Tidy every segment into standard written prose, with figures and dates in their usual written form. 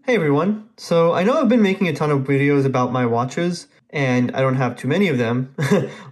Hey everyone. So I know I've been making a ton of videos about my watches, and I don't have too many of them,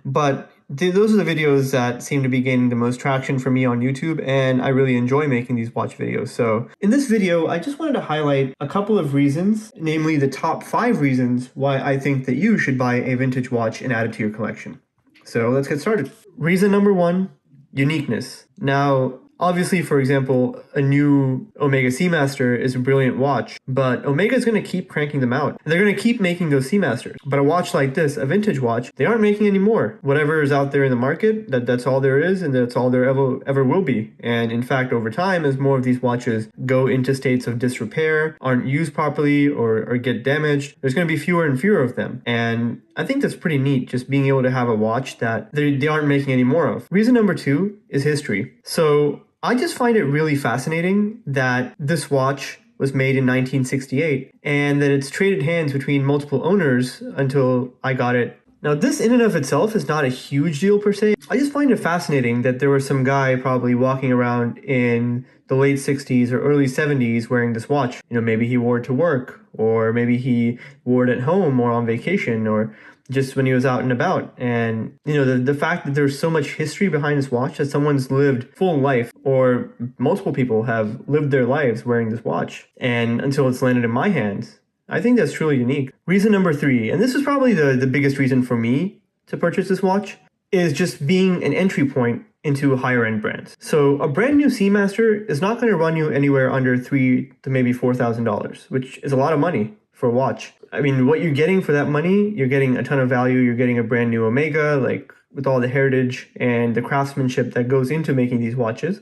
but those are the videos that seem to be gaining the most traction for me on YouTube, and I really enjoy making these watch videos. So in this video, I just wanted to highlight a couple of reasons, namely the top 5 reasons why I think that you should buy a vintage watch and add it to your collection. So let's get started. Reason number 1, uniqueness. Now, obviously, for example, a new Omega Seamaster is a brilliant watch, but Omega is going to keep cranking them out. They're going to keep making those Seamasters. But a watch like this, a vintage watch, they aren't making any more. Whatever is out there in the market, that's all there is, and that's all there ever will be. And in fact, over time, as more of these watches go into states of disrepair, aren't used properly, or get damaged, there's going to be fewer and fewer of them. And I think that's pretty neat, just being able to have a watch that they aren't making any more of. Reason number 2 is history. So I just find it really fascinating that this watch was made in 1968 and that it's traded hands between multiple owners until I got it. Now, this in and of itself is not a huge deal per se. I just find it fascinating that there was some guy probably walking around in the late 60s or early 70s wearing this watch. Maybe he wore it to work, or maybe he wore it at home or on vacation, or just when he was out and about. And the fact that there's so much history behind this watch, that someone's lived full life, or multiple people have lived their lives wearing this watch, and until it's landed in my hands, I think that's truly unique. Reason number 3, and this is probably the biggest reason for me to purchase this watch, is just being an entry point into higher end brands. So a brand new Seamaster is not going to run you anywhere under $3,000 to maybe $4,000, which is a lot of money for a watch. I mean, what you're getting for that money, you're getting a ton of value. You're getting a brand new Omega, like with all the heritage and the craftsmanship that goes into making these watches.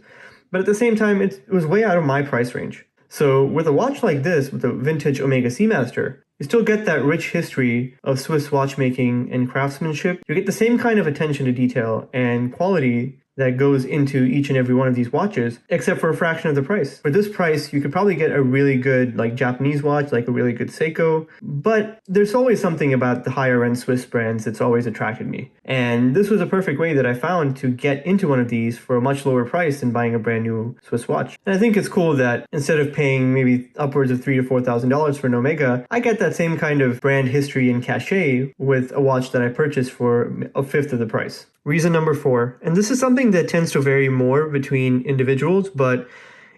But at the same time, it was way out of my price range. So with a watch like this, with a vintage Omega Seamaster, you still get that rich history of Swiss watchmaking and craftsmanship. You get the same kind of attention to detail and quality that goes into each and every one of these watches, except for a fraction of the price. For this price, you could probably get a really good Japanese watch, like a really good Seiko, but there's always something about the higher end Swiss brands that's always attracted me. And this was a perfect way that I found to get into one of these for a much lower price than buying a brand new Swiss watch. And I think it's cool that instead of paying maybe upwards of $3,000 to $4,000 for an Omega, I get that same kind of brand history and cachet with a watch that I purchased for a fifth of the price. Reason number 4, and this is something that tends to vary more between individuals, but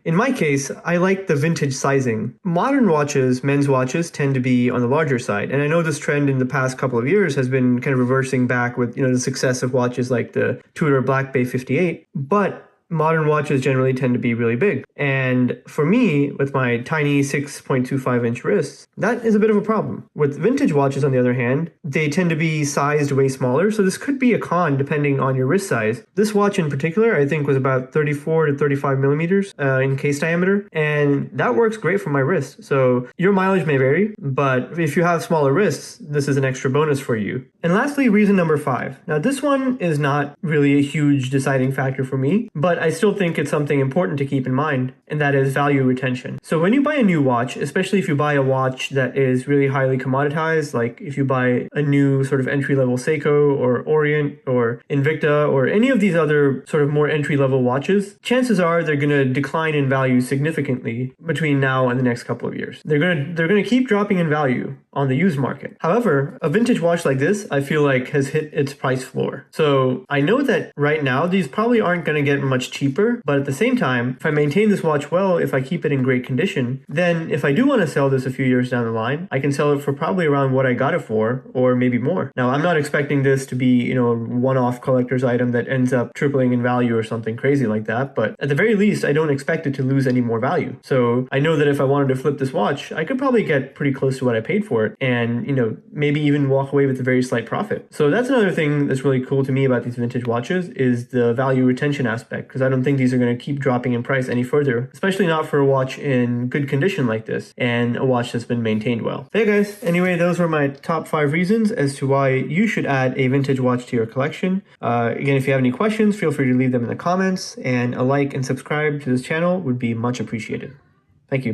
in my case, I like the vintage sizing. Modern watches, men's watches, tend to be on the larger side, and I know this trend in the past couple of years has been kind of reversing back with the success of watches like the Tudor Black Bay 58, but modern watches generally tend to be really big. And for me, with my tiny 6.25 inch wrists, that is a bit of a problem. With vintage watches, on the other hand, they tend to be sized way smaller, so this could be a con depending on your wrist size. This watch in particular, I think, was about 34 to 35 millimeters in case diameter, and that works great for my wrist. So your mileage may vary, but if you have smaller wrists, this is an extra bonus for you. And lastly, reason number 5. Now, this one is not really a huge deciding factor for me, but I still think it's something important to keep in mind, and that is value retention. So when you buy a new watch, especially if you buy a watch that is really highly commoditized, like if you buy a new sort of entry-level Seiko or Orient or Invicta or any of these other sort of more entry-level watches, chances are they're going to decline in value significantly between now and the next couple of years. They're going to keep dropping in value on the used market. However, a vintage watch like this, I feel like, has hit its price floor. So I know that right now these probably aren't going to get much cheaper, but at the same time, if I maintain this watch well, if I keep it in great condition, then if I do want to sell this a few years down the line, I can sell it for probably around what I got it for, or maybe more. Now, I'm not expecting this to be, a one-off collector's item that ends up tripling in value or something crazy like that, but at the very least, I don't expect it to lose any more value. So I know that if I wanted to flip this watch, I could probably get pretty close to what I paid for it, and, maybe even walk away with a very slight profit. So that's another thing that's really cool to me about these vintage watches, is the value retention aspect, because I don't think these are going to keep dropping in price any further, especially not for a watch in good condition like this and a watch that's been maintained well. Hey guys, anyway, those were my top 5 reasons as to why you should add a vintage watch to your collection. Again, if you have any questions, feel free to leave them in the comments, and a like and subscribe to this channel would be much appreciated. Thank you.